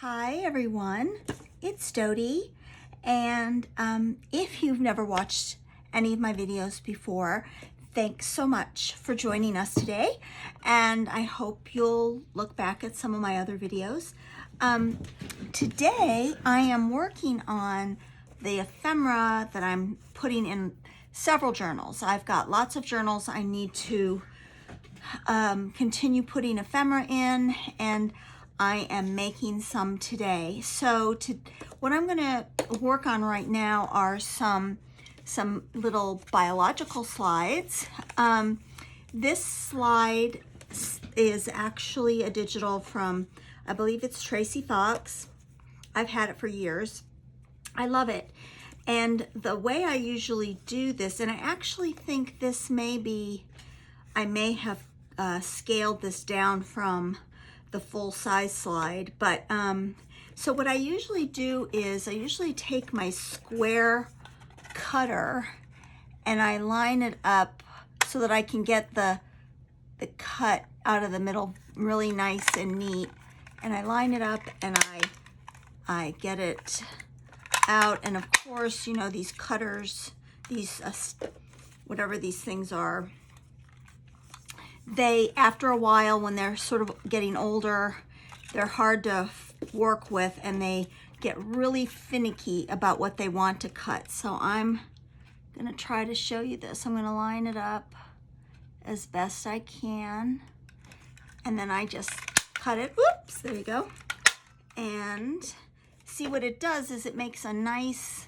Hi everyone, it's Dodie, and if you've never watched any of my videos before, thanks so much for joining us today, and I hope you'll look back at some of my other videos. Today I am working on the ephemera that I'm putting in several journals. I've got lots of journals I need to continue putting ephemera in, and I am making some today. So what I'm going to work on right now are some little biological slides. This slide is actually a digital from, I believe it's Tracy Fox. I've had it for years. I love it. And the way I usually do this, and I actually think this may be, I may have scaled this down from the full size slide, but so what I usually do is I usually take my square cutter and I line it up so that I can get the cut out of the middle really nice and neat, and I line it up and I get it out. And of course, you know, these cutters, these whatever these things are, they, after a while, when they're sort of getting older, they're hard to work with and they get really finicky about what they want to cut. So I'm gonna try to show you this. I'm gonna line it up as best I can, and then I just cut it. Whoops, there you go. And see, what it does is it makes a nice,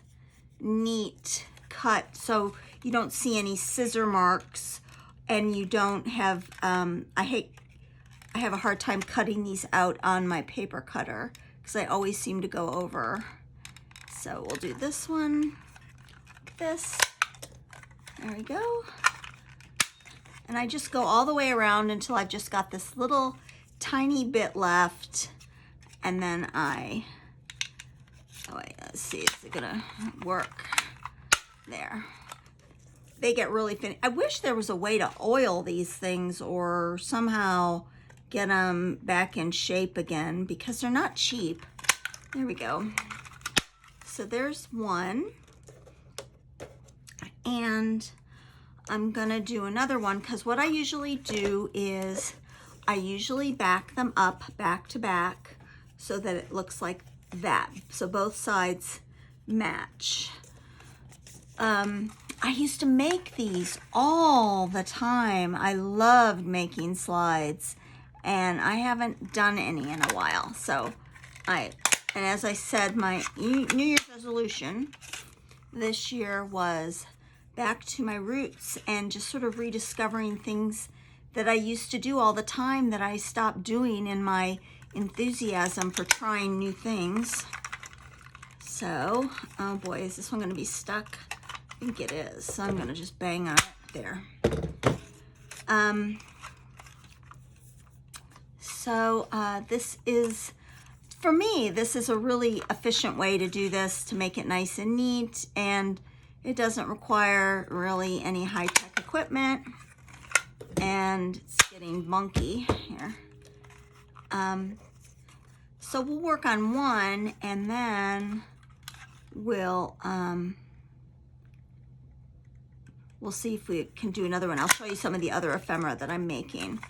neat cut, so you don't see any scissor marks, and you don't have, I have a hard time cutting these out on my paper cutter because I always seem to go over. So we'll do this one, like this. There we go. And I just go all the way around until I've just got this little tiny bit left. And then let's see, is it gonna work? There. They get really thin. I wish there was a way to oil these things or somehow get them back in shape again, because they're not cheap. There we go. So there's one. And I'm gonna do another one, because what I usually do is I usually back them up back to back so that it looks like that. So both sides match. I used to make these all the time. I loved making slides, and I haven't done any in a while. So and as I said, my New Year's resolution this year was back to my roots and just sort of rediscovering things that I used to do all the time that I stopped doing in my enthusiasm for trying new things. So, oh boy, is this one gonna be stuck? I think it is, so I'm gonna just bang on it there. This is, for me, this is a really efficient way to do this, to make it nice and neat, and it doesn't require really any high-tech equipment, and it's getting bunky here. So we'll work on one, and then we'll see if we can do another one. I'll show you some of the other ephemera that I'm making.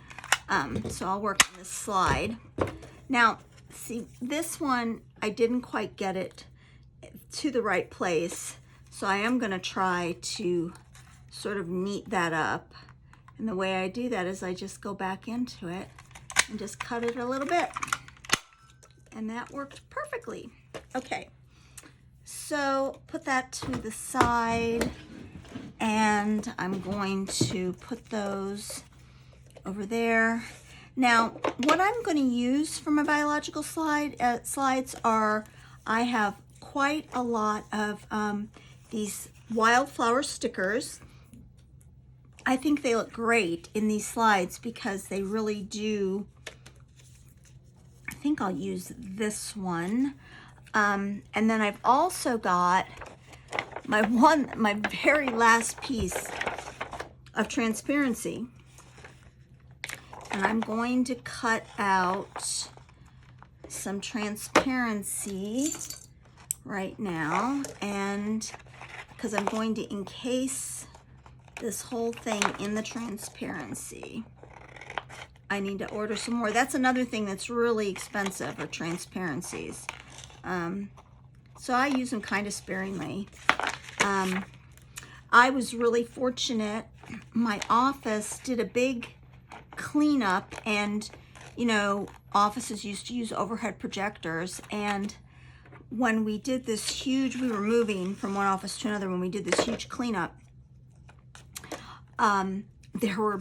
So I'll work on this slide. Now, see, this one, I didn't quite get it to the right place, so I am gonna try to sort of neat that up. And the way I do that is I just go back into it and just cut it a little bit. And that worked perfectly. Okay, so put that to the side, and I'm going to put those over there. Now, what I'm going to use for my biological slides are, I have quite a lot of these wildflower stickers. I think they look great in these slides because they really do. I think I'll use this one. And then I've also got my very last piece of transparency. And I'm going to cut out, some transparency right now, and because I'm going to encase this whole thing in the transparency. I need to order some more. That's another thing that's really expensive, are transparencies. So I use them kind of sparingly. I was really fortunate. My office did a big cleanup, and you know, offices used to use overhead projectors, and when we did this huge, we were moving from one office to another, when we did this huge cleanup, there were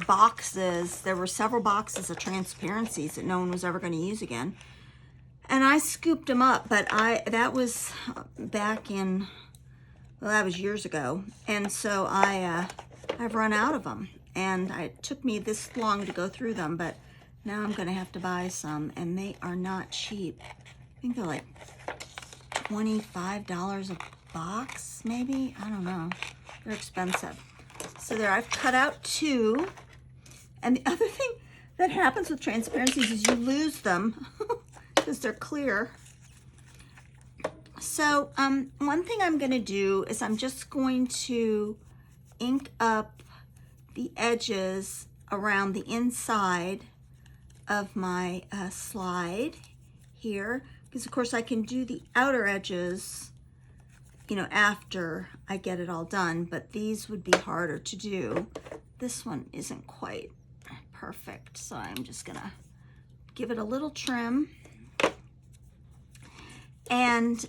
several boxes of transparencies that no one was ever going to use again. And I scooped them up, but that was back in, well, that was years ago. And so I've run out of them. And it took me this long to go through them, but now I'm going to have to buy some, and they are not cheap. I think they're like $25 a box, maybe? I don't know. They're expensive. So there, I've cut out 2. And the other thing that happens with transparencies is you lose them because they're clear. So one thing I'm going to do is I'm just going to ink up the edges around the inside of my slide here, because of course I can do the outer edges, you know, after I get it all done, but these would be harder to do. This one isn't quite perfect, so I'm just gonna give it a little trim. And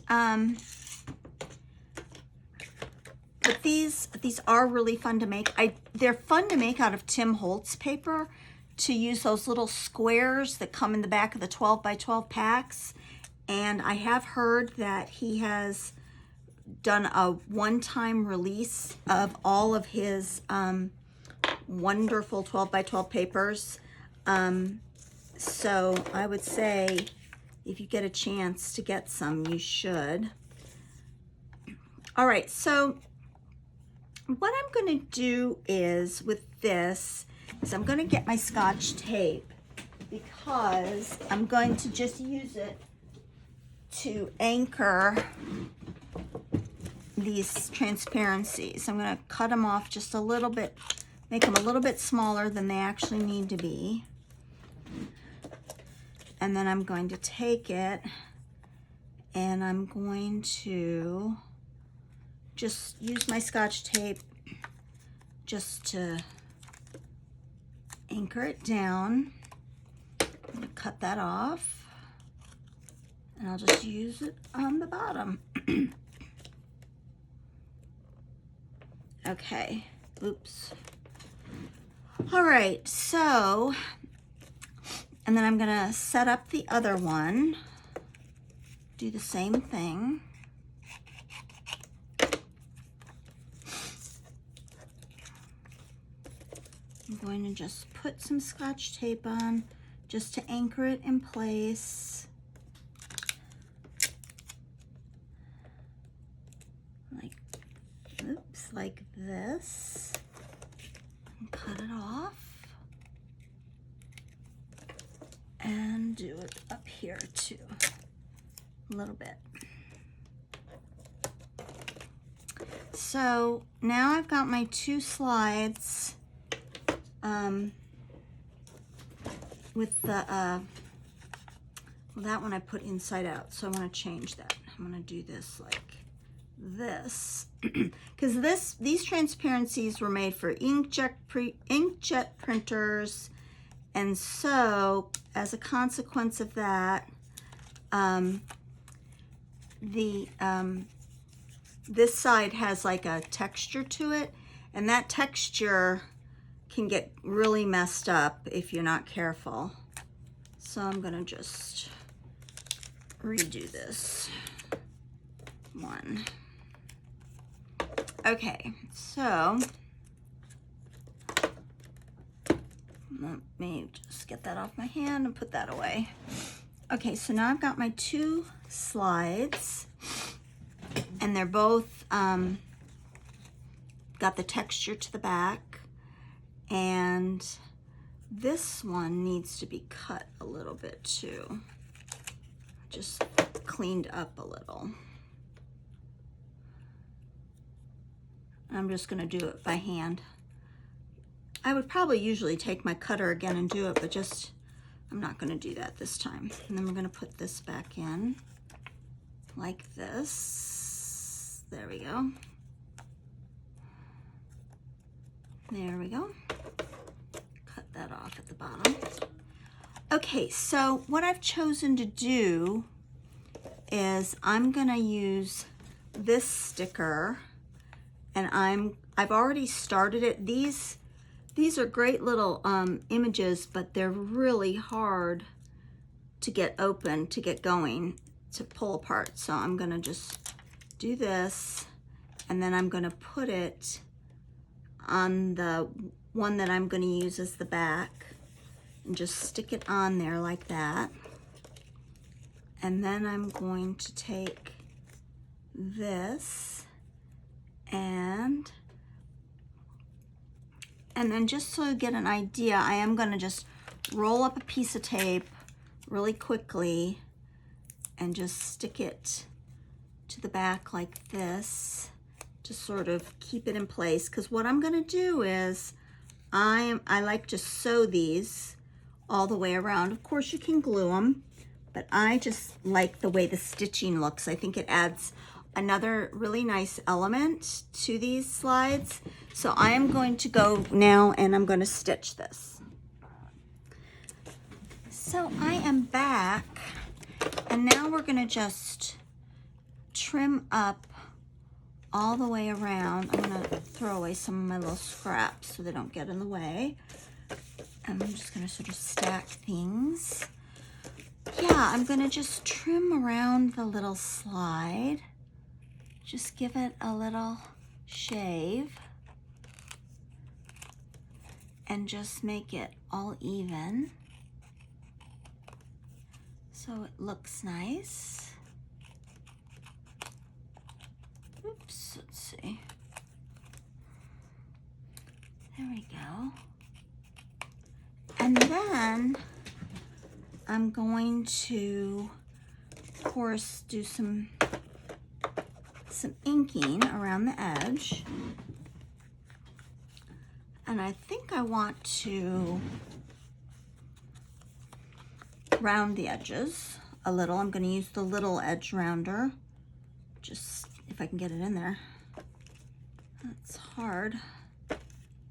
but these are really fun to make. They're fun to make out of Tim Holtz paper, to use those little squares that come in the back of the 12 by 12 packs. And I have heard that he has done a one-time release of all of his wonderful 12 by 12 papers. So I would say if you get a chance to get some, you should. All right, so what I'm going to do is with this is I'm going to get my Scotch tape, because I'm going to just use it to anchor these transparencies. I'm going to cut them off just a little bit, make them a little bit smaller than they actually need to be. And then I'm going to take it and I'm going to just use my Scotch tape just to anchor it down. I'm going to cut that off, and I'll just use it on the bottom. Okay, oops. All right, so, and then I'm gonna set up the other one, do the same thing. I'm going to just put some Scotch tape on just to anchor it in place. Like this, and cut it off, and do it up here too, a little bit. So now I've got my 2 slides with the, well, that one I put inside out, so I want to change that. I'm going to do this like this, because these transparencies were made for inkjet printers, and so as a consequence of that, this side has like a texture to it, and that texture can get really messed up if you're not careful. So I'm gonna just redo this one. Okay, so let me just get that off my hand and put that away. Okay, so now I've got my 2 slides, and they're both got the texture to the back, and this one needs to be cut a little bit too. just cleaned up a little. I'm just going to do it by hand. I would probably usually take my cutter again and do it, but just I'm not going to do that this time. And then we're going to put this back in like this. There we go. There we go. Cut that off at the bottom. Okay, so what I've chosen to do is I'm going to use this sticker, and I've already started it. These are great little images, but they're really hard to get open, to get going, to pull apart. So I'm gonna just do this, and then I'm gonna put it on the one that I'm gonna use as the back, and just stick it on there like that. And then I'm going to take this and then just so you get an idea, I am going to just roll up a piece of tape really quickly and just stick it to the back like this to sort of keep it in place. Because what I'm going to do is I like to sew these all the way around. Of course you can glue them, but I just like the way the stitching looks. I think it adds another really nice element to these slides. So I am going to go now and I'm going to stitch this. So I am back, and now we're going to just trim up all the way around. I'm going to throw away some of my little scraps so they don't get in the way. And I'm just going to sort of stack things. Yeah, I'm going to just trim around the little slide. Just give it a little shave and just make it all even so it looks nice. Oops, let's see. There we go. And then I'm going to, of course, do some inking around the edge. And I think I want to round the edges a little. I'm going to use the little edge rounder, just if I can get it in there. That's hard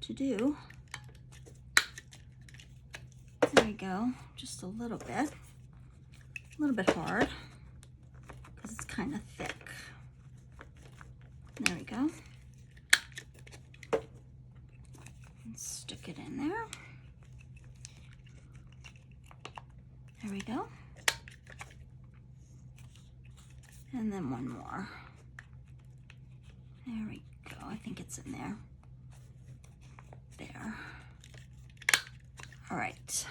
to do. There we go, just a little bit hard because it's kind of thick. There we go. And stick it in there. There we go. And then one more. There we go. I think it's in there. There. All right.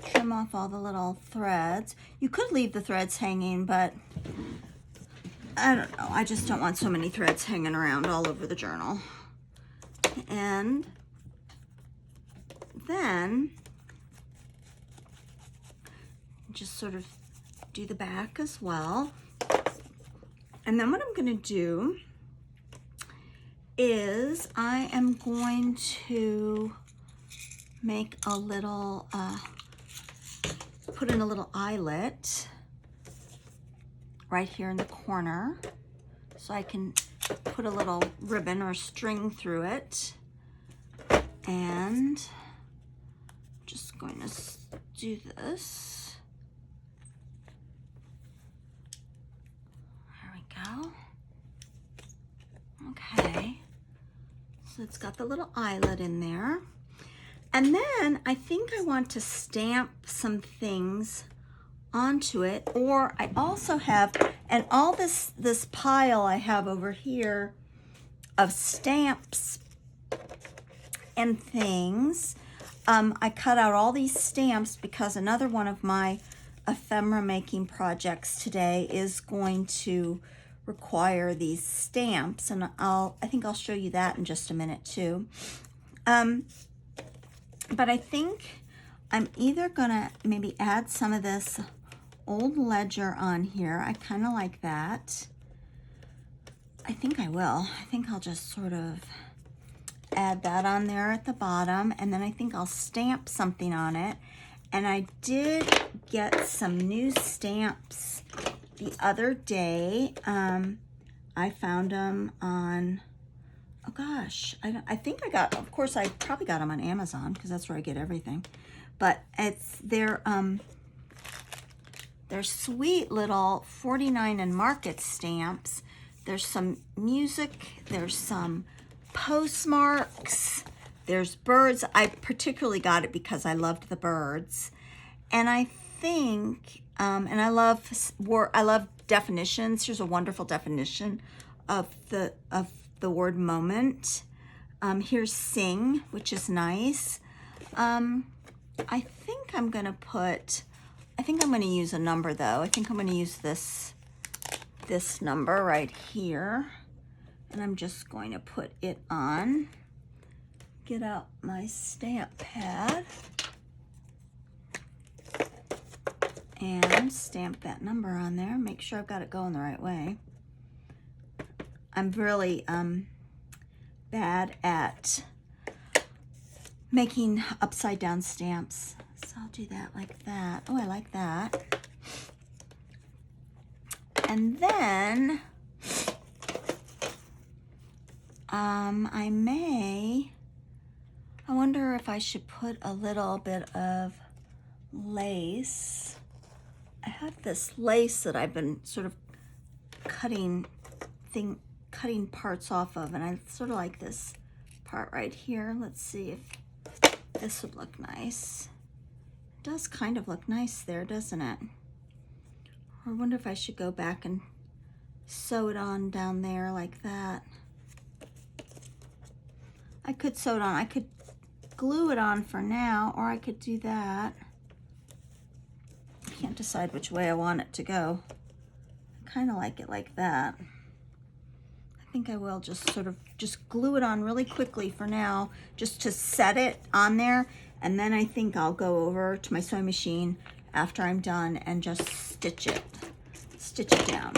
Trim off all the little threads. You could leave the threads hanging, but I don't know. I just don't want so many threads hanging around all over the journal. And then just sort of do the back as well. And then what I'm going to do is I am going to make a little, put in a little eyelet right here in the corner, so I can put a little ribbon or string through it. And I'm just going to do this. There we go. Okay, so it's got the little eyelet in there. And then I think I want to stamp some things onto it, or I also have, and all this pile I have over here of stamps and things. I cut out all these stamps because another one of my ephemera making projects today is going to require these stamps, and I think I'll show you that in just a minute too. But I think I'm either gonna maybe add some of this old ledger on here. I kind of like that. I think I will. I think I'll just sort of add that on there at the bottom, and then I think I'll stamp something on it. And I did get some new stamps the other day. I found them on, oh gosh, I think I got, of course I probably got them on Amazon because that's where I get everything. But it's they're sweet little 49 and Market stamps. There's some music, there's some postmarks, there's birds. I particularly got it because I loved the birds. And I think, and I love definitions. Here's a wonderful definition of the word moment. Here's sing, which is nice. I think I'm gonna use a number though. I think I'm gonna use this number right here. And I'm just going to put it on. Get out my stamp pad. And stamp that number on there. Make sure I've got it going the right way. I'm really bad at making upside down stamps. So I'll do that like that. Oh, I like that. And then I wonder if I should put a little bit of lace. I have this lace that I've been sort of cutting parts off of, and I sort of like this part right here. Let's see if this would look nice. It does kind of look nice there, doesn't it? I wonder if I should go back and sew it on down there like that. I could sew it on. I could glue it on for now, or I could do that. I can't decide which way I want it to go. I kind of like it like that. I think I will just sort of glue it on really quickly for now, just to set it on there. And then I think I'll go over to my sewing machine after I'm done and just stitch it down.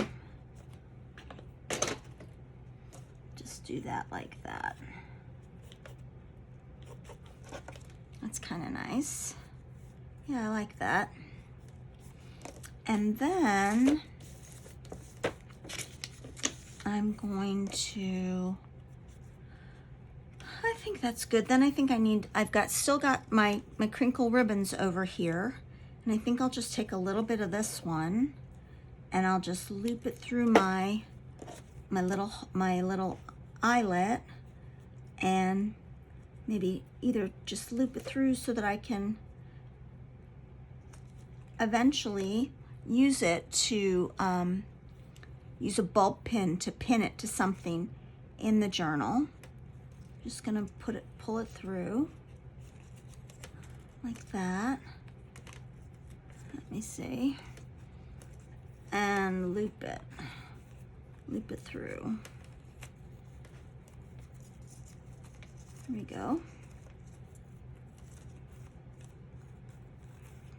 Just do that like that. That's kind of nice. Yeah, I like that. And then I'm going to, I think that's good. Then I think still got my crinkle ribbons over here. And I think I'll just take a little bit of this one and I'll just loop it through my little eyelet, and maybe either just loop it through so that I can eventually use it to use a bulb pin to pin it to something in the journal. Just gonna pull it through like that. Let me see. And loop it through. Here we go.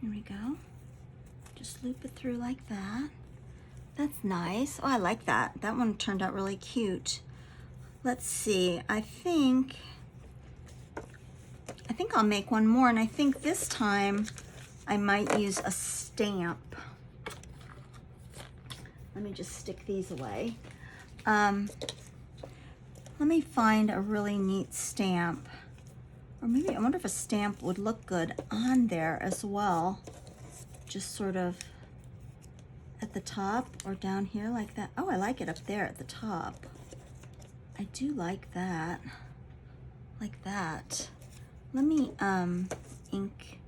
Here we go. Just loop it through like that. That's nice. Oh, I like that. That one turned out really cute. Let's see. I think I'll make one more, and I think this time I might use a stamp. Let me just stick these away. Let me find a really neat stamp. Or maybe, I wonder if a stamp would look good on there as well. Just sort of at the top or down here like that. Oh, I like it up there at the top. I do like that. Like that. Let me ink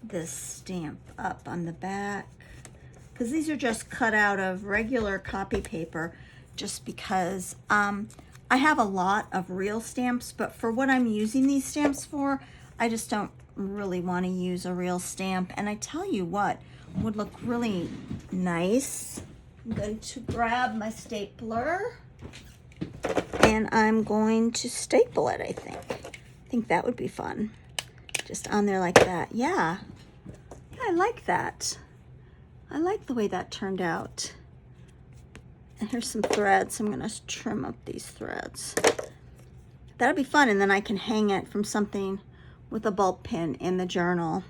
this stamp up on the back, because these are just cut out of regular copy paper, just because I have a lot of real stamps, but for what I'm using these stamps for, I just don't really want to use a real stamp. And I tell you what would look really nice. I'm going to grab my stapler and I'm going to staple it, I think. I think that would be fun. Just on there like that. Yeah, I like that. I like the way that turned out. And here's some threads. I'm gonna trim up these threads. That'll be fun, and then I can hang it from something with a bulb pin in the journal.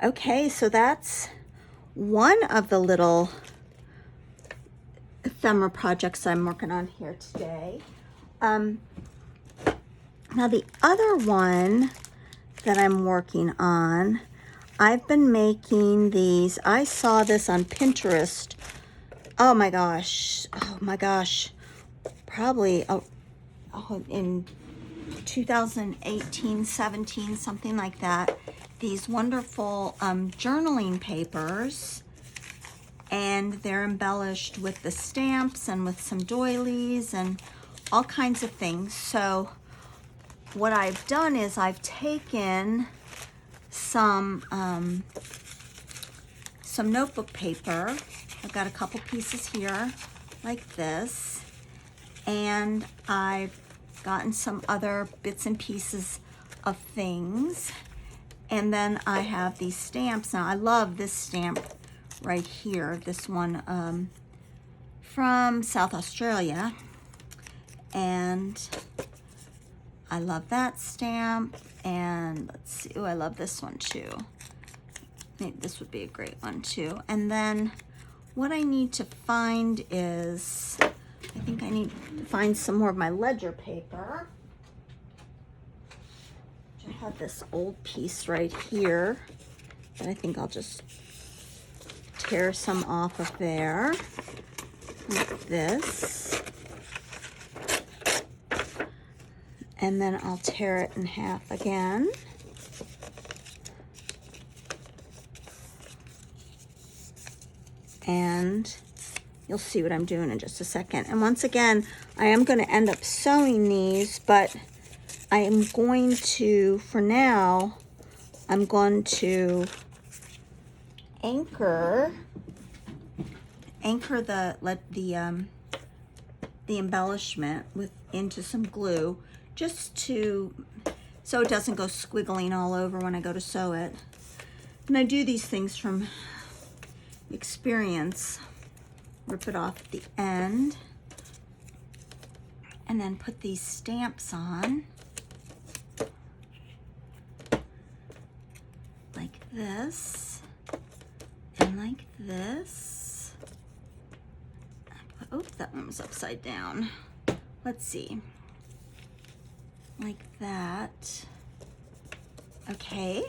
Okay, so that's one of the little ephemera projects I'm working on here today. Now the other one that I'm working on, I've been making these. I saw this on Pinterest. Oh my gosh, probably in 2018, 17, something like that. These wonderful journaling papers, and they're embellished with the stamps and with some doilies and all kinds of things. So what I've done is I've taken some notebook paper. I've got a couple pieces here like this, and I've gotten some other bits and pieces of things, and then I have these stamps. Now I love this stamp right here, this one from South Australia, and I love that stamp. And let's see, oh, I love this one too. Maybe this would be a great one too. And then what I need to find is, I think I need to find some more of my ledger paper. I have this old piece right here that I think I'll just tear some off of there, like this. And then I'll tear it in half again. And you'll see what I'm doing in just a second. And once again, I am going to end up sewing these, but I am going to, for now, I'm going to anchor the embellishment into some glue, just so it doesn't go squiggling all over when I go to sew it. And I do these things from experience. Rip it off at the end, and then put these stamps on like this and like this. Oh, that one was upside down. Let's see. Like that. Okay.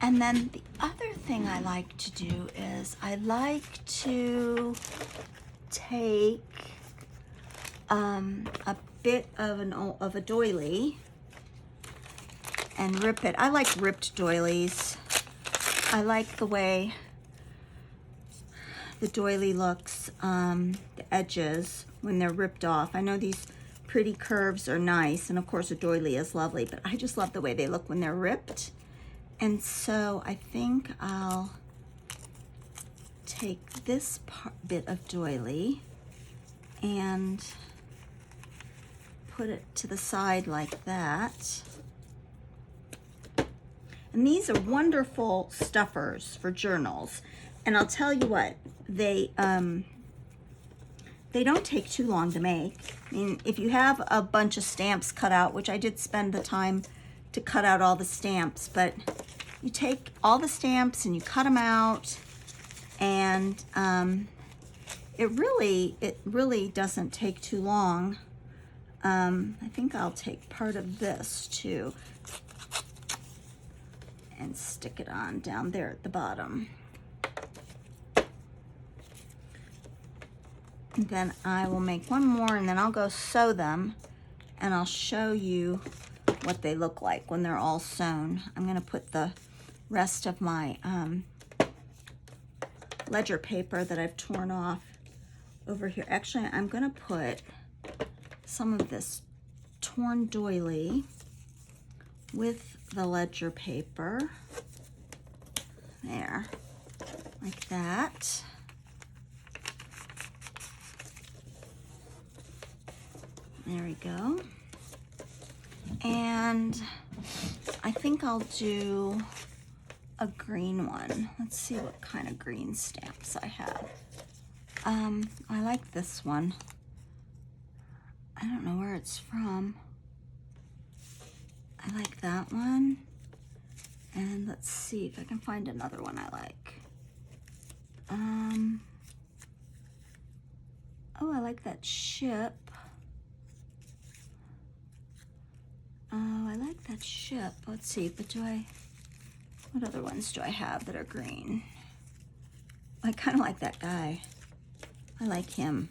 And then the other thing I like to do is I like to take a bit of a doily and rip it. I like ripped doilies. I like the way the doily looks, the edges when they're ripped off. I know these pretty curves are nice, and of course a doily is lovely, but I just love the way they look when they're ripped. And so I think I'll take this bit of doily and put it to the side like that. And these are wonderful stuffers for journals. And I'll tell you what, they don't take too long to make. I mean, if you have a bunch of stamps cut out, which I did spend the time to cut out all the stamps, but you take all the stamps and you cut them out, and it really doesn't take too long. I think I'll take part of this too and stick it on down there at the bottom. And then I will make one more, and then I'll go sew them, and I'll show you what they look like when they're all sewn. I'm going to put the rest of my ledger paper that I've torn off over here. Actually, I'm going to put some of this torn doily with the ledger paper there, like that. There we go. And I think I'll do a green one. Let's see what kind of green stamps I have. I like this one. I don't know where it's from. I like that one. And let's see if I can find another one I like. Oh, I like that ship. Oh, I like that ship. Let's see, but what other ones do I have that are green? I kind of like that guy. I like him.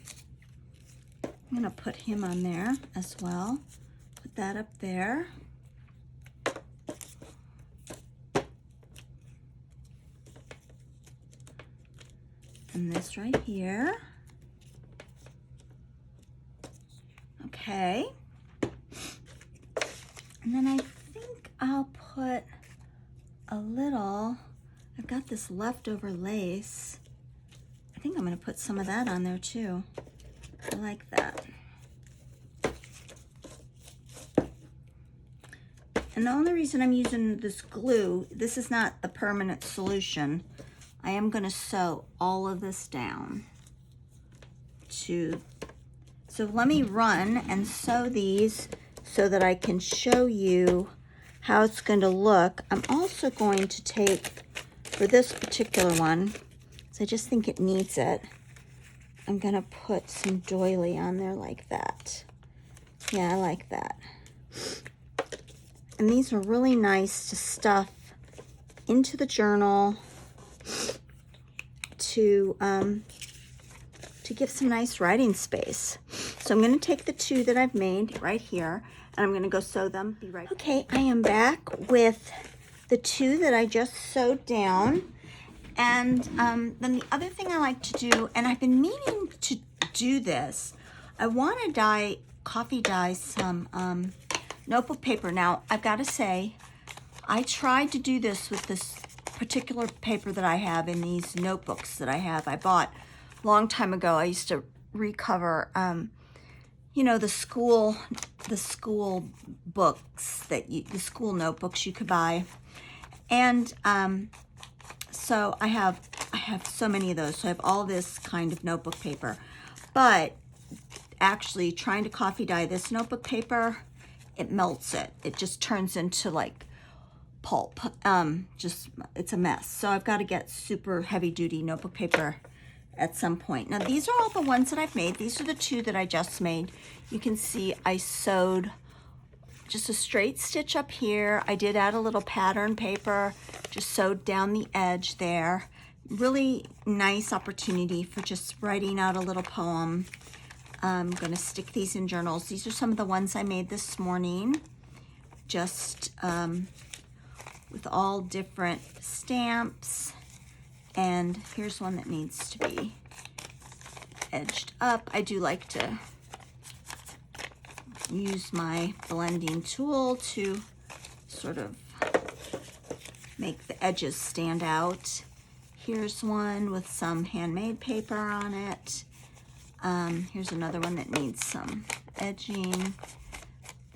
I'm gonna put him on there as well. Put that up there. And this right here. Okay. And then I think I'll put a little, I've got this leftover lace. I think I'm gonna put some of that on there too. I like that. And the only reason I'm using this glue, this is not the permanent solution. I am gonna sew all of this down to, so let me run and sew these so that I can show you how it's going to look. I'm also going to take, for this particular one, so I just think it needs it, I'm going to put some doily on there like that. Yeah, I like that. And these are really nice to stuff into the journal to give some nice writing space. So I'm going to take the two that I've made right here, and I'm going to go sew them. Be right. Okay, I am back with the two that I just sewed down. And then the other thing I like to do, and I've been meaning to do this, I want to coffee dye some notebook paper. Now, I've got to say, I tried to do this with this particular paper that I have in these notebooks that I have. I bought a long time ago. I used to recover, you know, the school books the school notebooks you could buy, and so I have so many of those. So I have all this kind of notebook paper, but actually trying to coffee dye this notebook paper, it melts it. It just turns into like pulp. It's a mess. So I've got to get super heavy duty notebook paper at some point. Now these are all the ones that I've made. These are the two that I just made. You can see I sewed just a straight stitch up here. I did add a little pattern paper, just sewed down the edge there. Really nice opportunity for just writing out a little poem. I'm gonna stick these in journals. These are some of the ones I made this morning, just with all different stamps. And here's one that needs to be edged up. I do like to use my blending tool to sort of make the edges stand out. Here's one with some handmade paper on it. Here's another one that needs some edging.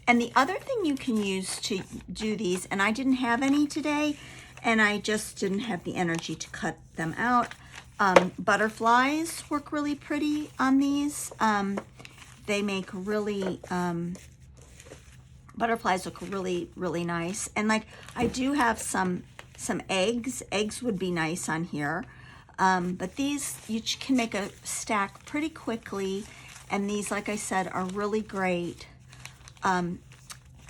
And the other thing you can use to do these, and I didn't have any today, and I just didn't have the energy to cut them out. Butterflies work really pretty on these. They make really, butterflies look really, really nice. And like, I do have some eggs. Eggs would be nice on here. But these, you can make a stack pretty quickly. And these, like I said, are really great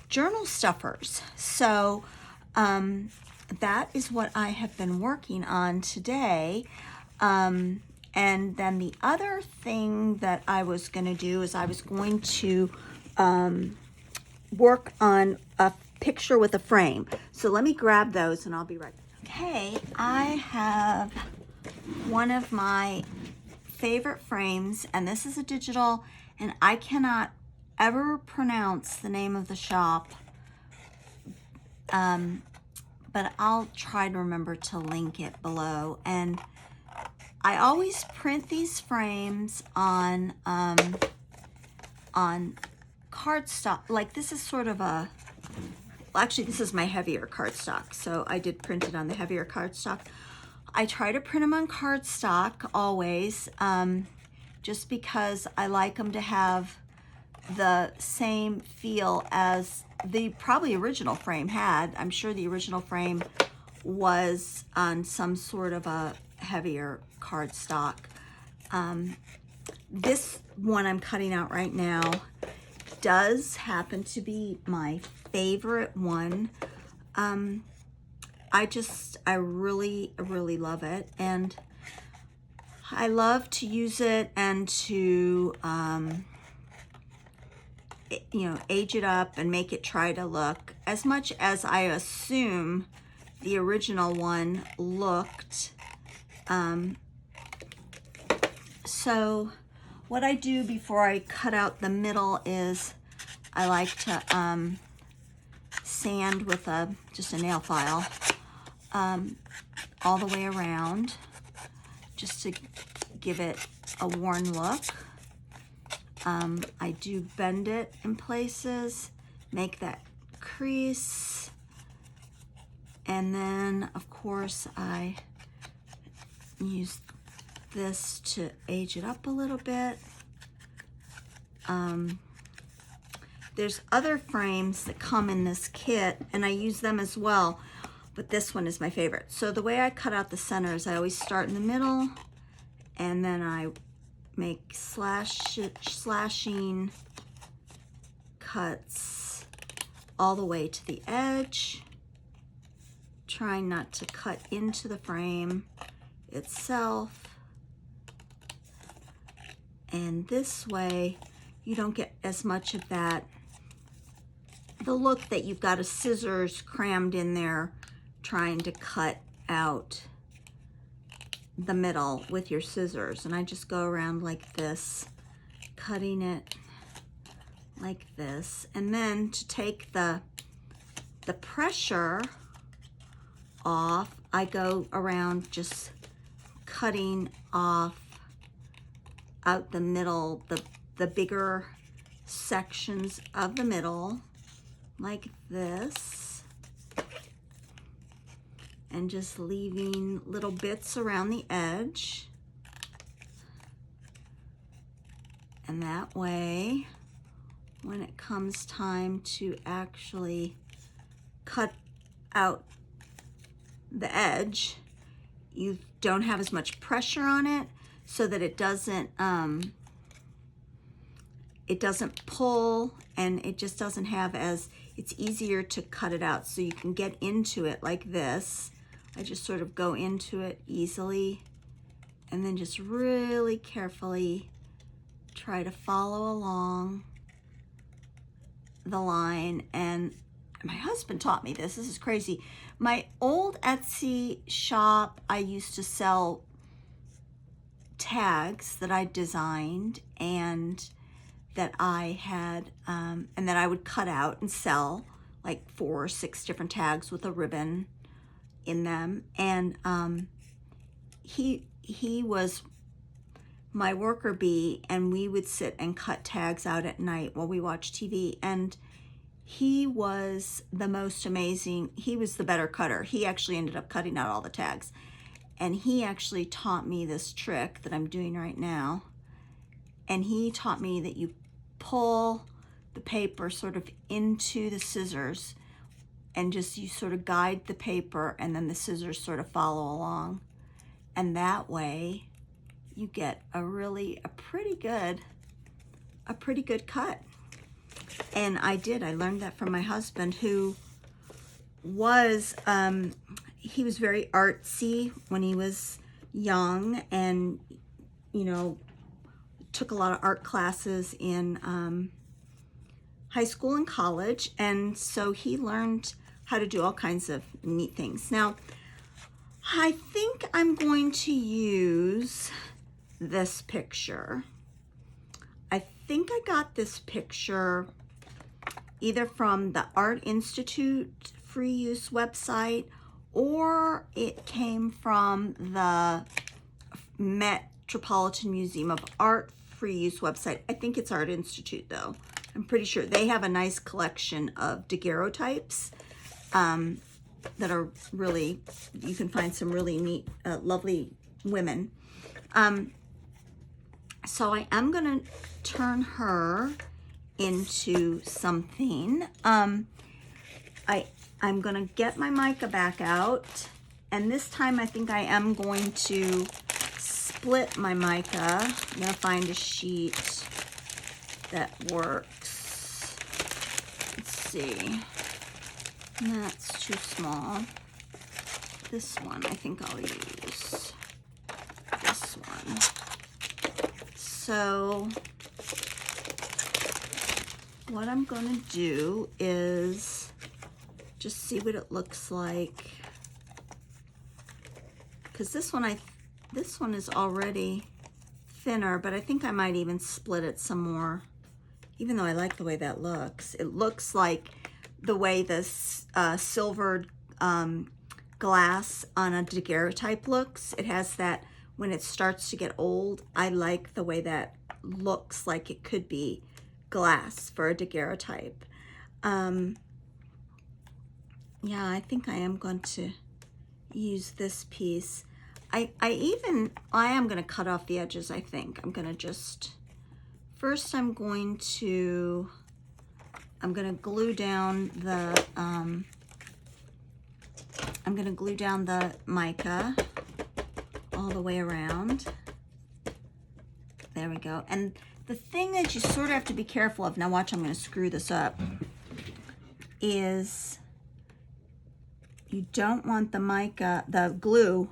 journal stuffers. So that is what I have been working on today. And then the other thing that I was going to do is I was going to work on a picture with a frame. So let me grab those and I'll be right back. Okay, I have one of my favorite frames, and this is a digital, and I cannot ever pronounce the name of the shop, but I'll try to remember to link it below. And I always print these frames on cardstock. Like, this is sort of a well, actually this is my heavier cardstock, so I did print it on the heavier cardstock. I try to print them on cardstock always, just because I like them to have the same feel as the probably original frame had. I'm sure the original frame was on some sort of a heavier cardstock. This one I'm cutting out right now does happen to be my favorite one. I really love it, and I love to use it and to you know, age it up and make it try to look as much as I assume the original one looked. So what I do before I cut out the middle is I like to sand with just a nail file all the way around, just to give it a worn look. I do bend it in places, make that crease, and then of course I use this to age it up a little bit. There's other frames that come in this kit, and I use them as well, but this one is my favorite. So the way I cut out the centers, I always start in the middle, and then I make slashing cuts all the way to the edge, trying not to cut into the frame itself. And this way you don't get as much of that, the look that you've got a scissors crammed in there trying to cut out the middle with your scissors. And I just go around like this, cutting it like this. And then to take the pressure off, I go around just cutting off out the middle, the bigger sections of the middle, like this, and just leaving little bits around the edge. And that way, when it comes time to actually cut out the edge, you don't have as much pressure on it, so that it doesn't pull, and it just doesn't have as, it's easier to cut it out, so you can get into it like this. I just sort of go into it easily, and then just really carefully try to follow along the line. And my husband taught me this. This is crazy. My old Etsy shop, I used to sell tags that I designed and that I had, and that I would cut out and sell, like 4 or 6 different tags with a ribbon in them. And he was my worker bee, and we would sit and cut tags out at night while we watched TV. And he was the most amazing, he was the better cutter. He actually ended up cutting out all the tags. And he actually taught me this trick that I'm doing right now. And he taught me that you pull the paper sort of into the scissors, and just you sort of guide the paper, and then the scissors sort of follow along. And that way you get a pretty good cut. And I learned that from my husband, who was, he was very artsy when he was young, and, you know, took a lot of art classes in high school and college. And so he learned how to do all kinds of neat things. Now, I think I'm going to use this picture. I think I got this picture either from the Art Institute free use website, or it came from the Metropolitan Museum of Art free use website. I think it's Art Institute though. I'm pretty sure they have a nice collection of daguerreotypes that are really, you can find some really neat, lovely women. So I am going to turn her into something. I'm going to get my mica back out, and this time I think I am going to split my mica. I'm going to find a sheet that works. Let's see. That's too small. This one I think I'll use. This one. So what I'm going to do is just see what it looks like, because this one is already thinner, but I think I might even split it some more, even though I like the way that looks. It looks like the way this silvered glass on a daguerreotype looks. It has that, when it starts to get old, I like the way that looks like it could be glass for a daguerreotype. Yeah, I think I am going to use this piece. I am going to cut off the edges, I think. I'm going to just, first I'm going to glue down the, mica all the way around. There we go. And the thing that you sort of have to be careful of, now watch, I'm going to screw this up, is you don't want the mica, the glue,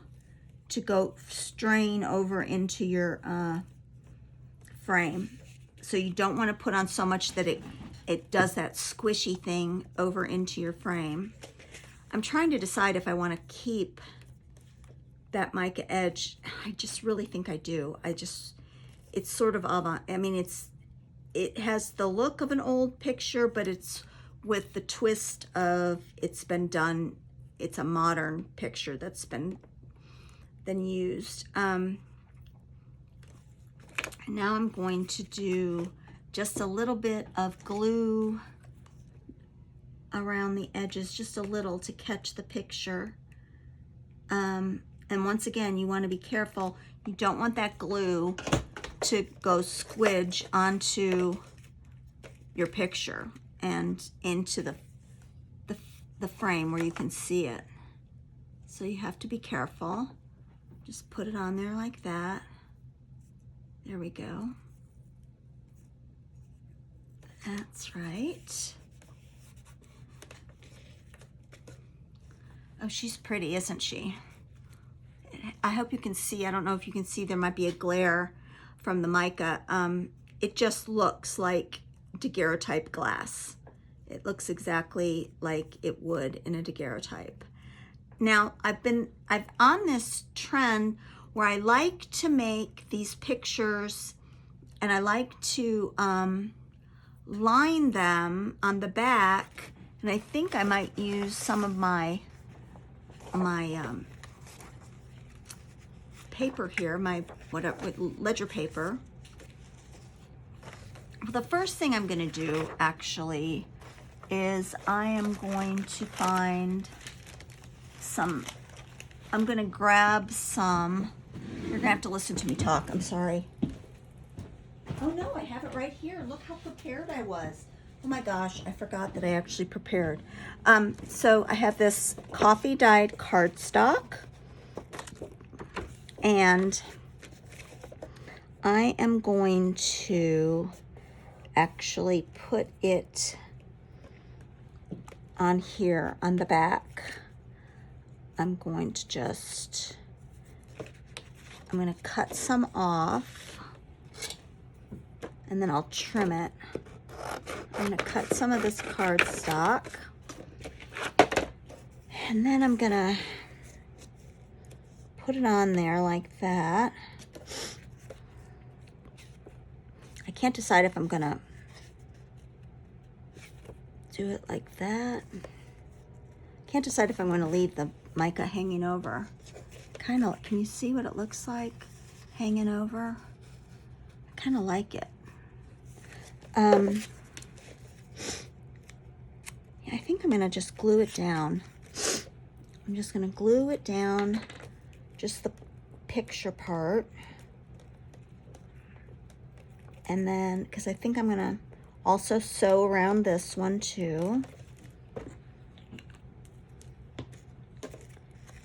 to go strain over into your frame. So you don't want to put on so much that it does that squishy thing over into your frame. I'm trying to decide if I want to keep that mica edge. I just really think I do. It's sort of avant. I mean, it has the look of an old picture, but it's with the twist of it's been done. It's a modern picture that's been used. Now I'm going to do just a little bit of glue around the edges, just a little, to catch the picture. And once again, you want to be careful. You don't want that glue to go squidge onto your picture and into the frame where you can see it. So you have to be careful. Just put it on there like that. There we go. That's right. Oh, she's pretty, isn't she? I hope you can see. I don't know if you can see. There might be a glare from the mica. It just looks like daguerreotype glass. It looks exactly like it would in a daguerreotype. Now, I've on this trend where I like to make these pictures, and I like to line them on the back, and I think I might use some of my paper here, my ledger paper. The first thing I'm going to do actually is I am going to find some, I'm going to grab some, you're going to have to listen to me talk, I'm sorry. Oh no, I have it right here. Look how prepared I was. Oh my gosh, I forgot that I actually prepared. So I have this coffee dyed cardstock, and I am going to actually put it on here on the back. I'm going to cut some off, and then I'll trim it. I'm going to cut some of this cardstock, and then I'm going to put it on there like that. I can't decide if I'm going to do it like that. Can't decide if I'm going to leave the mica hanging over. Kind of, can you see what it looks like hanging over? I kind of like it. I think I'm going to just glue it down. I'm just going to glue it down, just the picture part. And then, because I think I'm going to also sew around this one too.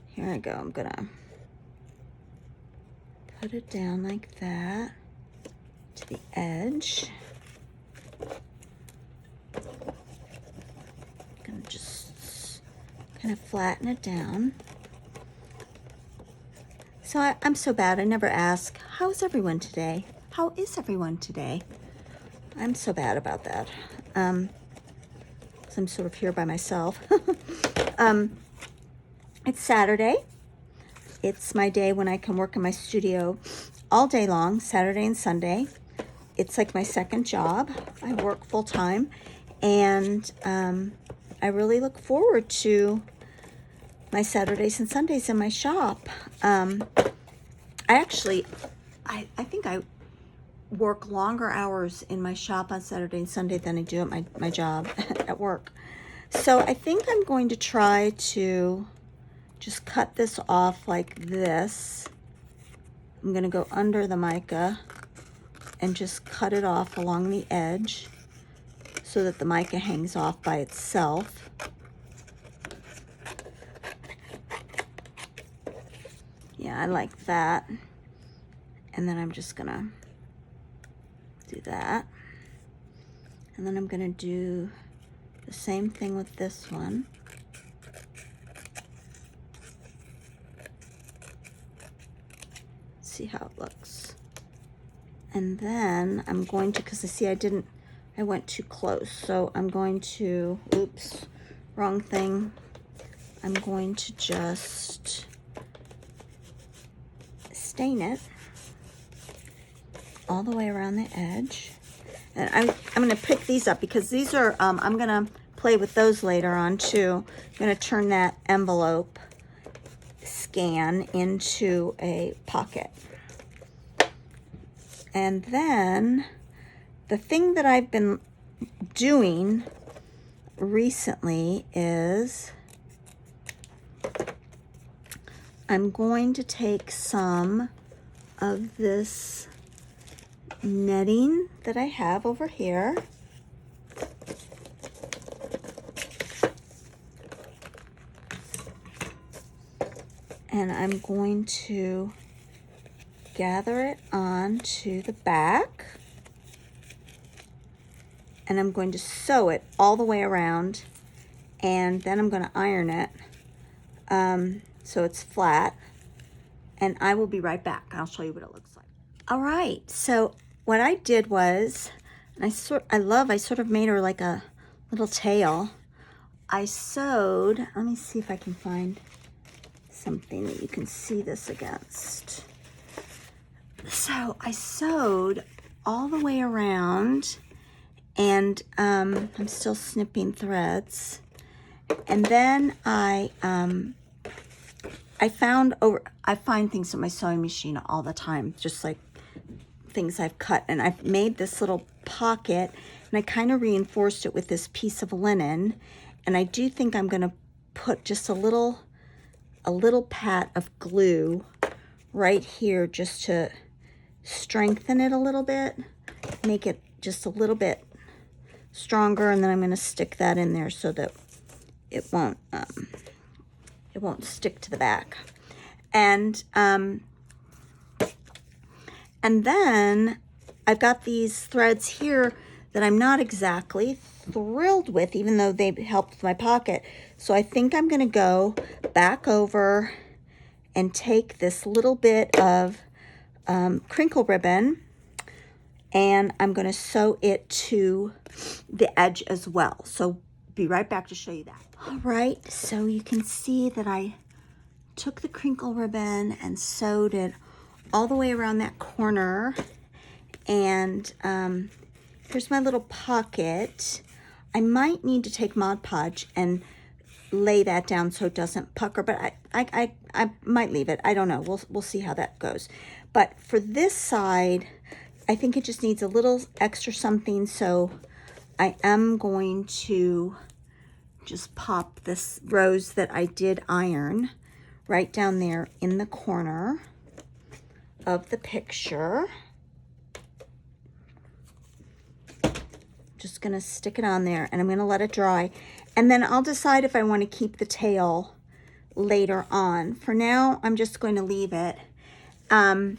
Here I go. I'm going to put it down like that to the edge. Going to just kind of flatten it down. So I'm so bad. I never ask, how's everyone today? How is everyone today? I'm so bad about that. So I'm sort of here by myself. It's Saturday. It's my day when I can work in my studio all day long, Saturday and Sunday. It's like my second job. I work full time, and I really look forward to my Saturdays and Sundays in my shop. I think I work longer hours in my shop on Saturday and Sunday than I do at my job at work. So I think I'm going to try to just cut this off like this. I'm going to go under the mica and just cut it off along the edge so that the mica hangs off by itself. Yeah, I like that. And then I'm just going to do that. And then I'm going to do the same thing with this one. See how it looks. And then I'm going to, because I see I went too close. So I'm going to, oops, wrong thing. I'm going to just stain it all the way around the edge. And I'm going to pick these up because these are, I'm going to play with those later on too. I'm going to turn that envelope scan into a pocket. And then the thing that I've been doing recently is I'm going to take some of this netting that I have over here, and I'm going to gather it onto the back, and I'm going to sew it all the way around, and then I'm going to iron it so it's flat, and I will be right back. I'll show you what it looks like. All right, so what I did was, and I sort of made her like a little tail. I sewed, let me see if I can find something that you can see this against. So I sewed all the way around, and I'm still snipping threads. And then I find things in my sewing machine all the time, just like things I've cut, and I've made this little pocket, and I kind of reinforced it with this piece of linen, and I do think I'm going to put just a little pat of glue right here just to strengthen it a little bit, make it just a little bit stronger, and then I'm going to stick that in there so that it won't stick to the back. And then I've got these threads here that I'm not exactly thrilled with, even though they helped with my pocket. So I think I'm going to go back over and take this little bit of crinkle ribbon, and I'm going to sew it to the edge as well. So be right back to show you that. All right, so you can see that I took the crinkle ribbon and sewed it all the way around that corner, and here's my little pocket. I might need to take Mod Podge and lay that down so it doesn't pucker, but I might leave it. I don't know. We'll see how that goes. But for this side, I think it just needs a little extra something, so I am going to just pop this rose that I did iron right down there in the corner of the picture. Just gonna stick it on there and I'm gonna let it dry. And then I'll decide if I want to keep the tail later on. For now, I'm just going to leave it. The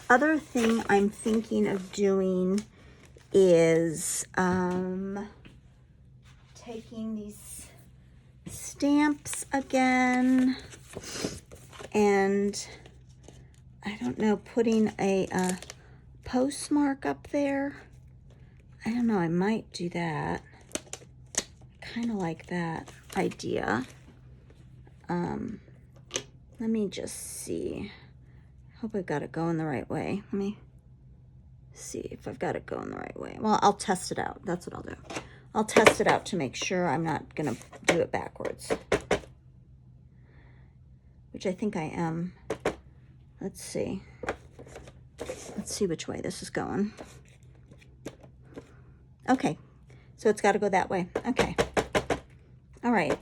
other thing I'm thinking of doing is taking these stamps again and I don't know, putting a postmark up there. I don't know, I might do that. Kind of like that idea. Let me just see. Hope I've got it going the right way. Let me see if I've got it going the right way. Well, I'll test it out. That's what I'll do. I'll test it out to make sure I'm not gonna do it backwards, which I think I am. Let's see. Let's see which way this is going. Okay, so it's got to go that way. Okay. All right.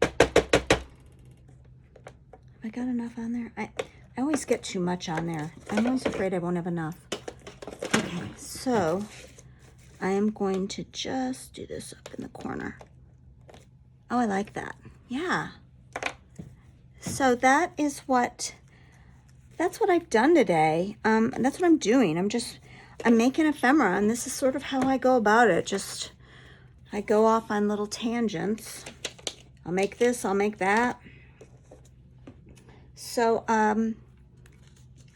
Have I got enough on there? I always get too much on there. I'm always afraid I won't have enough. Okay, so I am going to just do this up in the corner. Oh, I like that. Yeah. So that's what I've done today. And that's what I'm doing. I'm making ephemera, and this is sort of how I go about it. Just, I go off on little tangents. I'll make this, I'll make that. So, I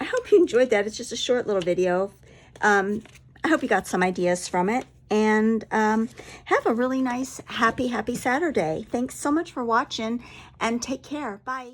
hope you enjoyed that. It's just a short little video. I hope you got some ideas from it. And have a really nice, happy Saturday. Thanks so much for watching, and take care. Bye.